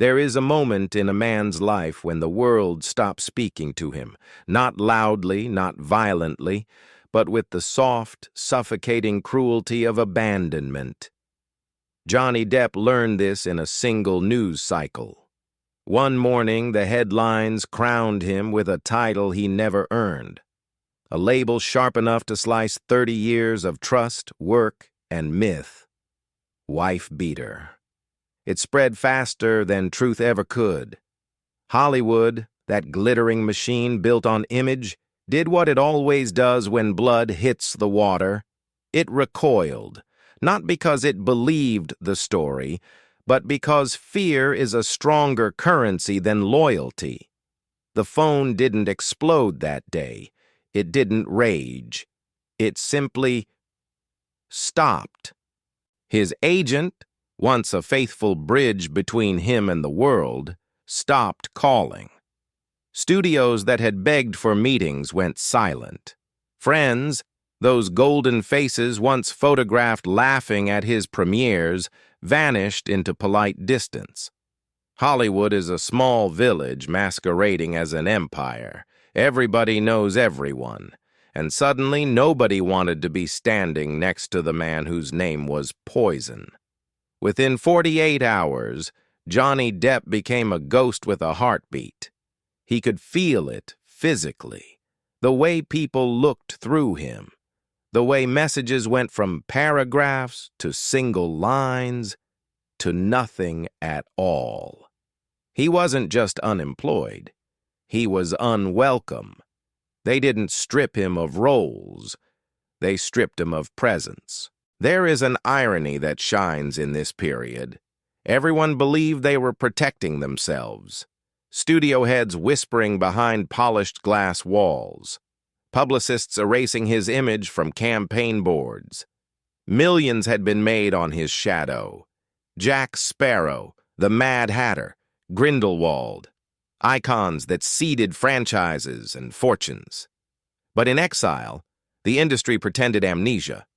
There is a moment in a man's life when the world stops speaking to him, not loudly, not violently, but with the soft, suffocating cruelty of abandonment. Johnny Depp learned this in a single news cycle. One morning, the headlines crowned him with a title he never earned, a label sharp enough to slice 30 years of trust, work, and myth. Wife beater. It spread faster than truth ever could. Hollywood, that glittering machine built on image, did what it always does when blood hits the water. It recoiled, not because it believed the story, but because fear is a stronger currency than loyalty. The phone didn't explode that day. It didn't rage. It simply stopped. His agent, once a faithful bridge between him and the world, stopped calling. Studios that had begged for meetings went silent. Friends, those golden faces once photographed laughing at his premieres, vanished into polite distance. Hollywood is a small village masquerading as an empire. Everybody knows everyone, and suddenly nobody wanted to be standing next to the man whose name was Poison. Within 48 hours, Johnny Depp became a ghost with a heartbeat. He could feel it physically, the way people looked through him, the way messages went from paragraphs to single lines to nothing at all. He wasn't just unemployed. He was unwelcome. They didn't strip him of roles. They stripped him of presence. There is an irony that shines in this period. Everyone believed they were protecting themselves. Studio heads whispering behind polished glass walls. Publicists erasing his image from campaign boards. Millions had been made on his shadow. Jack Sparrow, the Mad Hatter, Grindelwald, icons that seeded franchises and fortunes. But in exile, the industry pretended amnesia.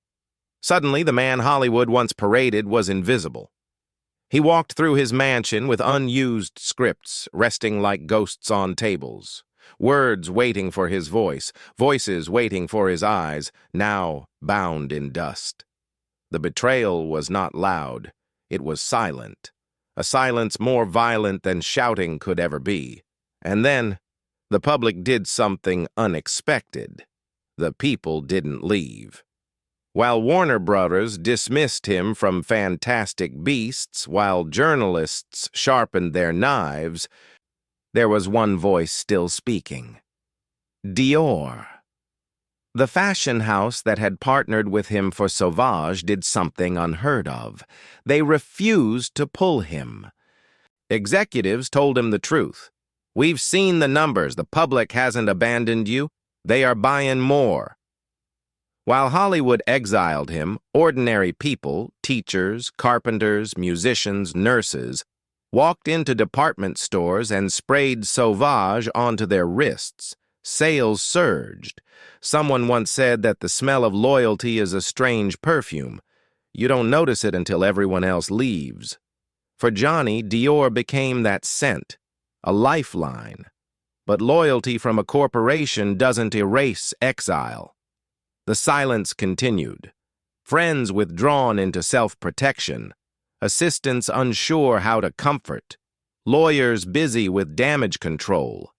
Suddenly, the man Hollywood once paraded was invisible. He walked through his mansion with unused scripts resting like ghosts on tables, words waiting for his voice, voices waiting for his eyes, now bound in dust. The betrayal was not loud. It was silent, a silence more violent than shouting could ever be. And then, the public did something unexpected. The people didn't leave. While Warner Brothers dismissed him from Fantastic Beasts, while journalists sharpened their knives, there was one voice still speaking. Dior. The fashion house that had partnered with him for Sauvage did something unheard of. They refused to pull him. Executives told him the truth. We've seen the numbers. The public hasn't abandoned you. They are buying more. While Hollywood exiled him, ordinary people, teachers, carpenters, musicians, nurses, walked into department stores and sprayed Sauvage onto their wrists. Sales surged. Someone once said that the smell of loyalty is a strange perfume. You don't notice it until everyone else leaves. For Johnny, Dior became that scent, a lifeline. But loyalty from a corporation doesn't erase exile. The silence continued. Friends withdrawn into self-protection. Assistants unsure how to comfort. Lawyers busy with damage control.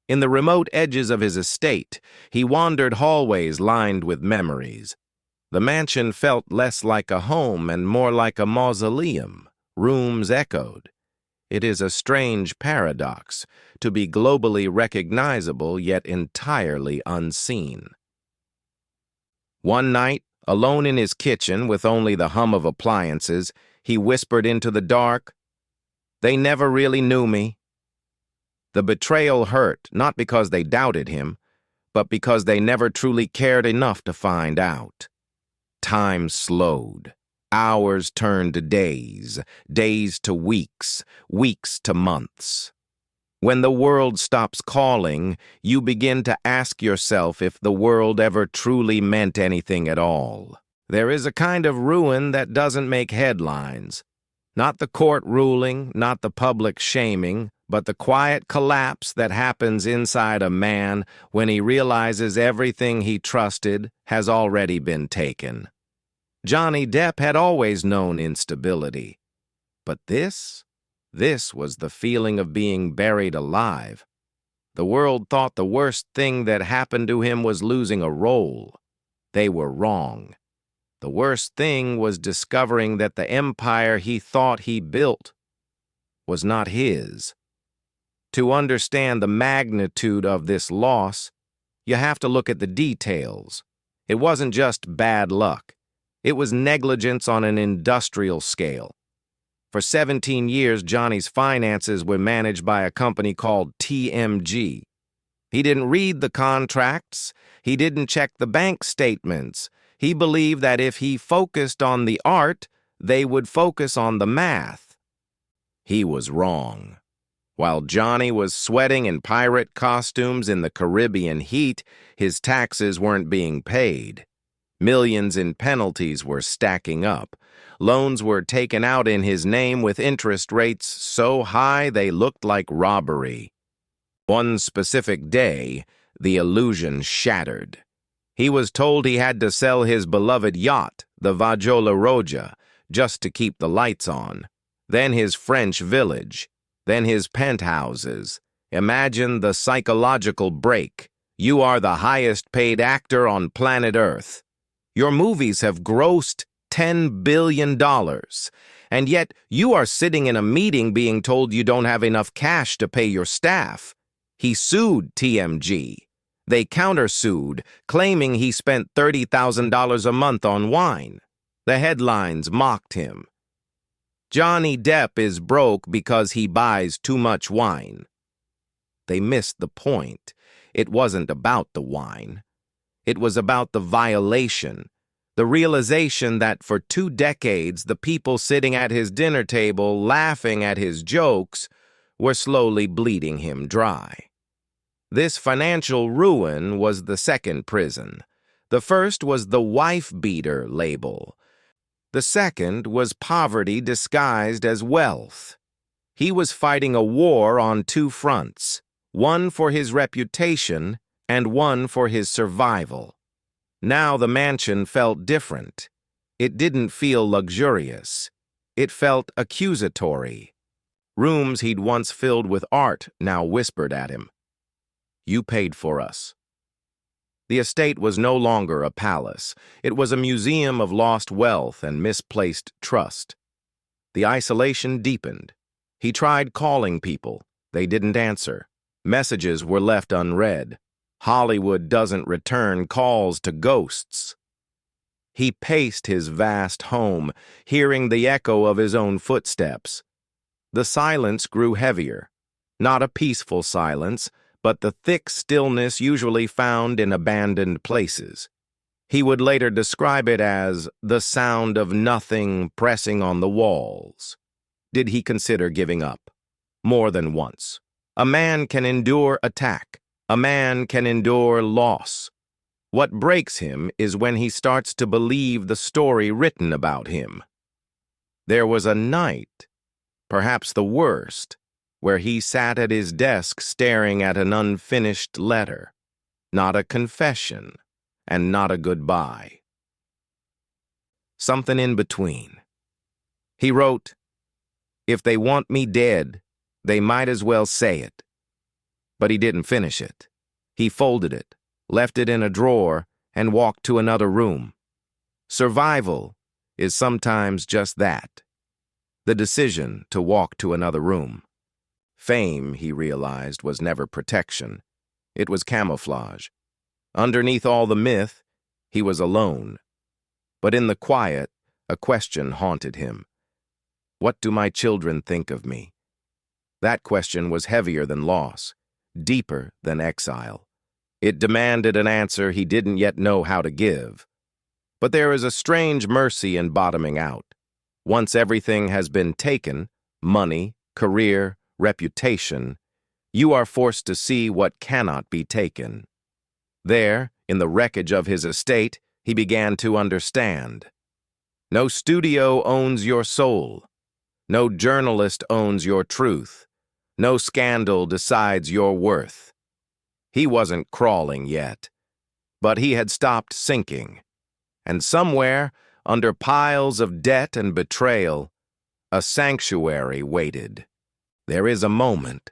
In the remote edges of his estate, he wandered hallways lined with memories. The mansion felt less like a home and more like a mausoleum. Rooms echoed. It is a strange paradox, to be globally recognizable yet entirely unseen. One night, alone in his kitchen with only the hum of appliances, he whispered into the dark, "They never really knew me." The betrayal hurt, not because they doubted him, but because they never truly cared enough to find out. Time slowed. Hours turned to days, days to weeks, weeks to months. When the world stops calling, you begin to ask yourself if the world ever truly meant anything at all. There is a kind of ruin that doesn't make headlines. Not the court ruling, not the public shaming, but the quiet collapse that happens inside a man when he realizes everything he trusted has already been taken. Johnny Depp had always known instability. But this was the feeling of being buried alive. The world thought the worst thing that happened to him was losing a role. They were wrong. The worst thing was discovering that the empire he thought he built was not his. To understand the magnitude of this loss, you have to look at the details. It wasn't just bad luck. It was negligence on an industrial scale. For 17 years, Johnny's finances were managed by a company called TMG. He didn't read the contracts. He didn't check the bank statements. He believed that if he focused on the art, they would focus on the math. He was wrong. While Johnny was sweating in pirate costumes in the Caribbean heat, his taxes weren't being paid. Millions in penalties were stacking up. Loans were taken out in his name with interest rates so high they looked like robbery. One specific day, the illusion shattered. He was told he had to sell his beloved yacht, the Vajola Roja, just to keep the lights on. Then his French village. Then his penthouses. Imagine the psychological break. You are the highest-paid actor on planet Earth. Your movies have grossed $10 billion, and yet you are sitting in a meeting being told you don't have enough cash to pay your staff. He sued TMG. They countersued, claiming he spent $30,000 a month on wine. The headlines mocked him. Johnny Depp is broke because he buys too much wine. They missed the point. It wasn't about the wine. It was about the violation. The realization that for 2 decades the people sitting at his dinner table laughing at his jokes were slowly bleeding him dry. This financial ruin was the second prison. The first was the wife-beater label. The second was poverty disguised as wealth. He was fighting a war on 2 fronts, one for his reputation and one for his survival. Now the mansion felt different. It didn't feel luxurious. It felt accusatory. Rooms he'd once filled with art now whispered at him, "You paid for us." The estate was no longer a palace. It was a museum of lost wealth and misplaced trust. The isolation deepened. He tried calling people. They didn't answer. Messages were left unread. Hollywood doesn't return calls to ghosts. He paced his vast home, hearing the echo of his own footsteps. The silence grew heavier. Not a peaceful silence, but the thick stillness usually found in abandoned places. He would later describe it as the sound of nothing pressing on the walls. Did he consider giving up? More than once. A man can endure attack. A man can endure loss. What breaks him is when he starts to believe the story written about him. There was a night, perhaps the worst, where he sat at his desk staring at an unfinished letter, not a confession, and not a goodbye. Something in between. He wrote, "If they want me dead, they might as well say it." But he didn't finish it. He folded it, left it in a drawer, and walked to another room. Survival is sometimes just that. The decision to walk to another room. Fame, he realized, was never protection. It was camouflage. Underneath all the myth, he was alone. But in the quiet, a question haunted him. What do my children think of me? That question was heavier than loss, deeper than exile. It demanded an answer he didn't yet know how to give. But there is a strange mercy in bottoming out. Once everything has been taken, money, career, reputation, you are forced to see what cannot be taken. There, in the wreckage of his estate, he began to understand. No studio owns your soul. No journalist owns your truth. No scandal decides your worth. He wasn't crawling yet, but he had stopped sinking. And somewhere, under piles of debt and betrayal, a sanctuary waited. There is a moment,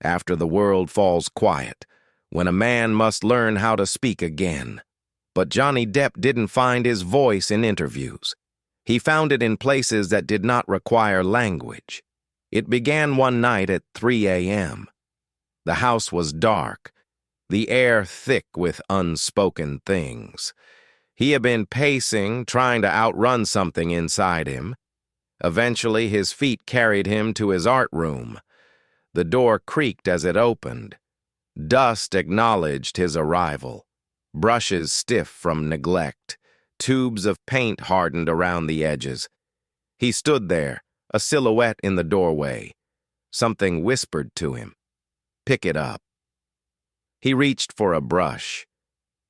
after the world falls quiet, when a man must learn how to speak again. But Johnny Depp didn't find his voice in interviews. He found it in places that did not require language. It began one night at 3 a.m. The house was dark, the air thick with unspoken things. He had been pacing, trying to outrun something inside him. Eventually, his feet carried him to his art room. The door creaked as it opened. Dust acknowledged his arrival. Brushes stiff from neglect. Tubes of paint hardened around the edges. He stood there, a silhouette in the doorway. Something whispered to him, "Pick it up." He reached for a brush.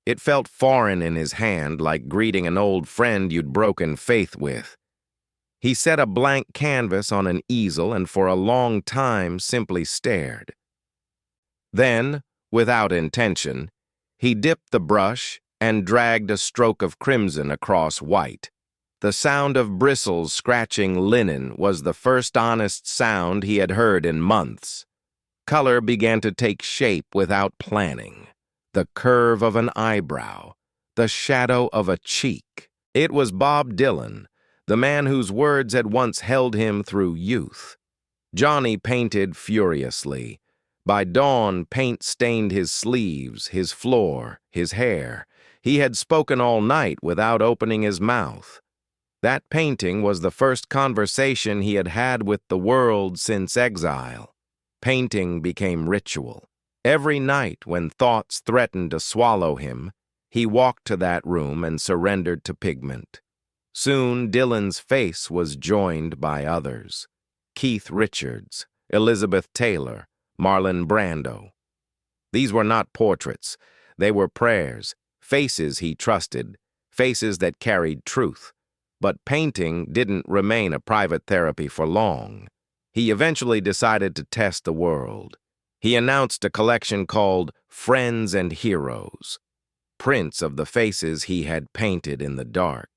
It felt foreign in his hand, like greeting an old friend you'd broken faith with. He set a blank canvas on an easel and for a long time simply stared. Then, without intention, he dipped the brush and dragged a stroke of crimson across white. The sound of bristles scratching linen was the first honest sound he had heard in months. Color began to take shape without planning. The curve of an eyebrow, the shadow of a cheek. It was Bob Dylan, the man whose words had once held him through youth. Johnny painted furiously. By dawn, paint stained his sleeves, his floor, his hair. He had spoken all night without opening his mouth. That painting was the first conversation he had had with the world since exile. Painting became ritual. Every night when thoughts threatened to swallow him, he walked to that room and surrendered to pigment. Soon Dylan's face was joined by others. Keith Richards, Elizabeth Taylor, Marlon Brando. These were not portraits. They were prayers, faces he trusted, faces that carried truth. But painting didn't remain a private therapy for long. He eventually decided to test the world. He announced a collection called Friends and Heroes, prints of the faces he had painted in the dark.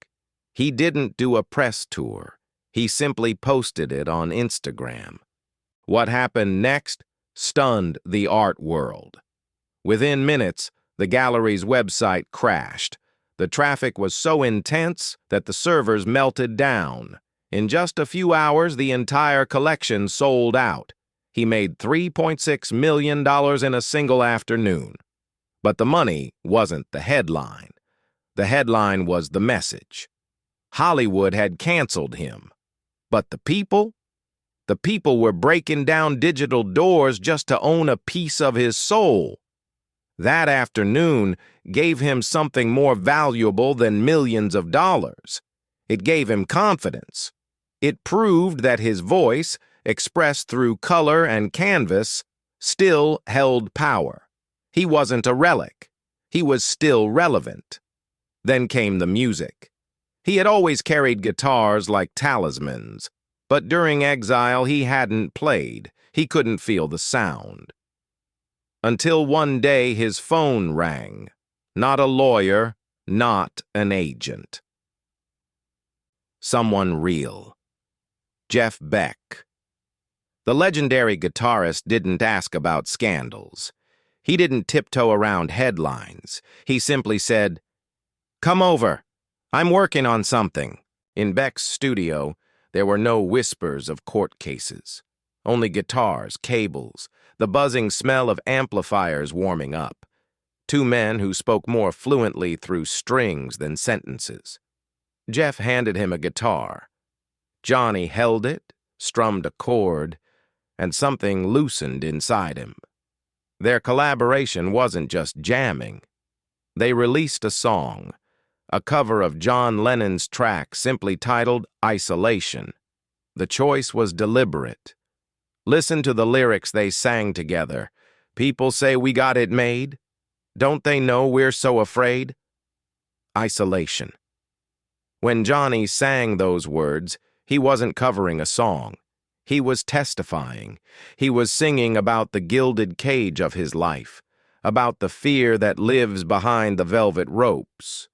He didn't do a press tour. He simply posted it on Instagram. What happened next stunned the art world. Within minutes, the gallery's website crashed. The traffic was so intense that the servers melted down. In just a few hours, the entire collection sold out. He made $3.6 million in a single afternoon. But the money wasn't the headline. The headline was the message. Hollywood had canceled him. But the people? The people were breaking down digital doors just to own a piece of his soul. That afternoon gave him something more valuable than millions of dollars. It gave him confidence. It proved that his voice, expressed through color and canvas, still held power. He wasn't a relic. He was still relevant. Then came the music. He had always carried guitars like talismans, but during exile he hadn't played. He couldn't feel the sound. Until one day his phone rang. Not a lawyer, not an agent. Someone real. Jeff Beck. The legendary guitarist didn't ask about scandals. He didn't tiptoe around headlines. He simply said, "Come over. I'm working on something." In Beck's studio, there were no whispers of court cases. Only guitars, cables, the buzzing smell of amplifiers warming up. Two men who spoke more fluently through strings than sentences. Jeff handed him a guitar. Johnny held it, strummed a chord, and something loosened inside him. Their collaboration wasn't just jamming. They released a song, a cover of John Lennon's track simply titled Isolation. The choice was deliberate. Listen to the lyrics they sang together. People say we got it made. Don't they know we're so afraid? Isolation. When Johnny sang those words, He wasn't covering a song. He was testifying. He was singing about the gilded cage of his life, about the fear that lives behind the velvet ropes.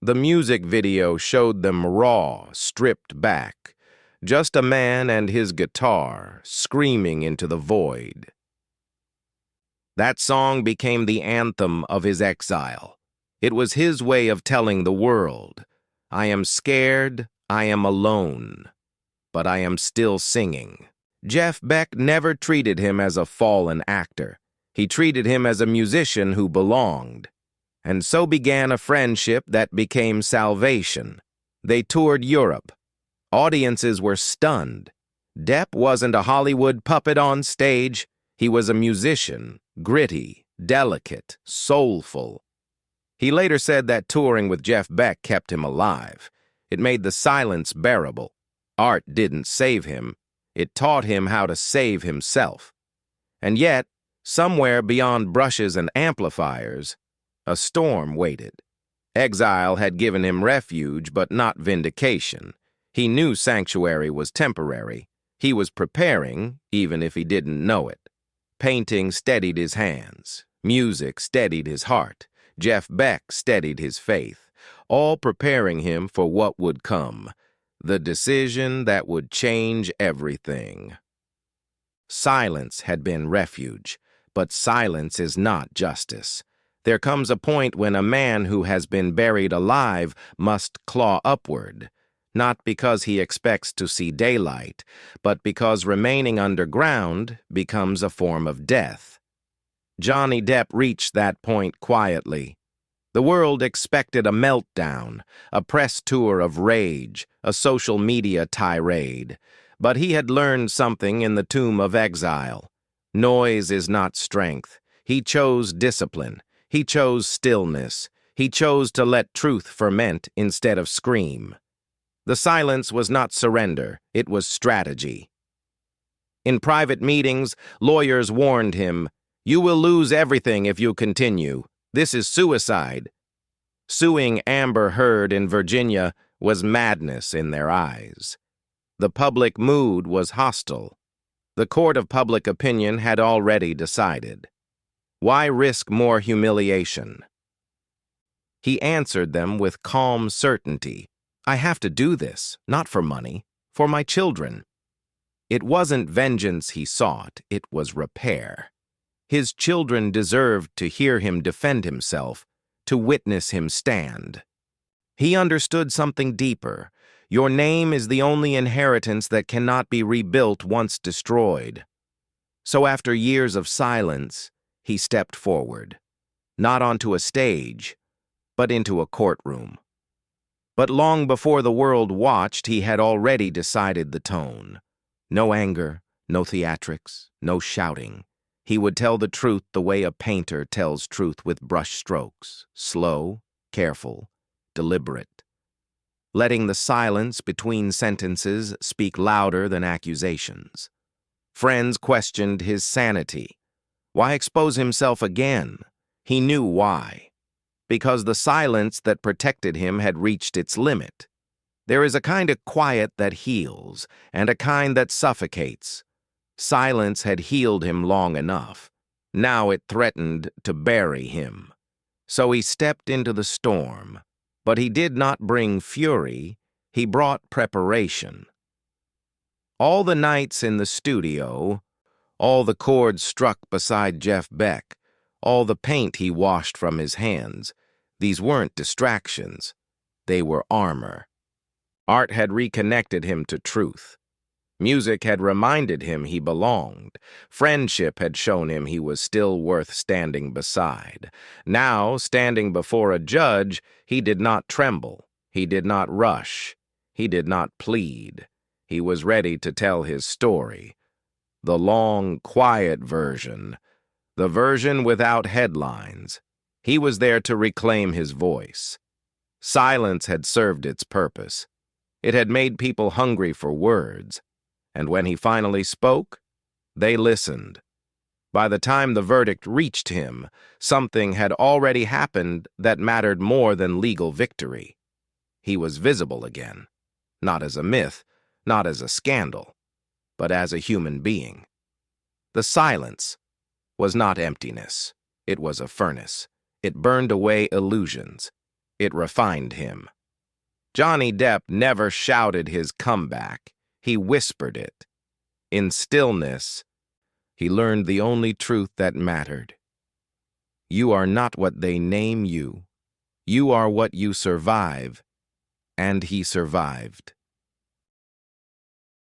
The music video showed them raw, stripped back, just a man and his guitar screaming into the void. That song became the anthem of his exile. It was his way of telling the world, I am scared, I am alone, but I am still singing. Jeff Beck never treated him as a fallen actor. He treated him as a musician who belonged. And so began a friendship that became salvation. They toured Europe. Audiences were stunned. Depp wasn't a Hollywood puppet on stage. He was a musician, gritty, delicate, soulful. He later said that touring with Jeff Beck kept him alive. It made the silence bearable. Art didn't save him. It taught him how to save himself. And yet, somewhere beyond brushes and amplifiers, a storm waited. Exile had given him refuge, but not vindication. He knew sanctuary was temporary. He was preparing, even if he didn't know it. Painting steadied his hands. Music steadied his heart. Jeff Beck steadied his faith, all preparing him for what would come, the decision that would change everything. Silence had been refuge, but silence is not justice. There comes a point when a man who has been buried alive must claw upward, not because he expects to see daylight, but because remaining underground becomes a form of death. Johnny Depp reached that point quietly. The world expected a meltdown, a press tour of rage, a social media tirade. But he had learned something in the tomb of exile. Noise is not strength. He chose discipline. He chose stillness. He chose to let truth ferment instead of scream. The silence was not surrender, it was strategy. In private meetings, lawyers warned him, "You will lose everything if you continue. This is suicide." Suing Amber Heard in Virginia was madness in their eyes. The public mood was hostile. The court of public opinion had already decided. Why risk more humiliation? He answered them with calm certainty. I have to do this, not for money, for my children. It wasn't vengeance he sought, it was repair. His children deserved to hear him defend himself, to witness him stand. He understood something deeper. Your name is the only inheritance that cannot be rebuilt once destroyed. So after years of silence, he stepped forward, not onto a stage, but into a courtroom. But long before the world watched, he had already decided the tone. No anger, no theatrics, no shouting. He would tell the truth the way a painter tells truth with brush strokes, slow, careful, deliberate. Letting the silence between sentences speak louder than accusations. Friends questioned his sanity. Why expose himself again? He knew why. Because the silence that protected him had reached its limit. There is a kind of quiet that heals, and a kind that suffocates. Silence had healed him long enough. Now it threatened to bury him. So he stepped into the storm. But he did not bring fury, he brought preparation. All the nights in the studio, all the chords struck beside Jeff Beck, all the paint he washed from his hands, these weren't distractions. They were armor. Art had reconnected him to truth. Music had reminded him he belonged. Friendship had shown him he was still worth standing beside. Now, standing before a judge, he did not tremble. He did not rush. He did not plead. He was ready to tell his story. The long, quiet version. The version without headlines. He was there to reclaim his voice. Silence had served its purpose. It had made people hungry for words. And when he finally spoke, they listened. By the time the verdict reached him, something had already happened that mattered more than legal victory. He was visible again, not as a myth, not as a scandal, but as a human being. The silence was not emptiness. It was a furnace. It burned away illusions. It refined him. Johnny Depp never shouted his comeback. He whispered it. In stillness, he learned the only truth that mattered. You are not what they name you. You are what you survive. And he survived.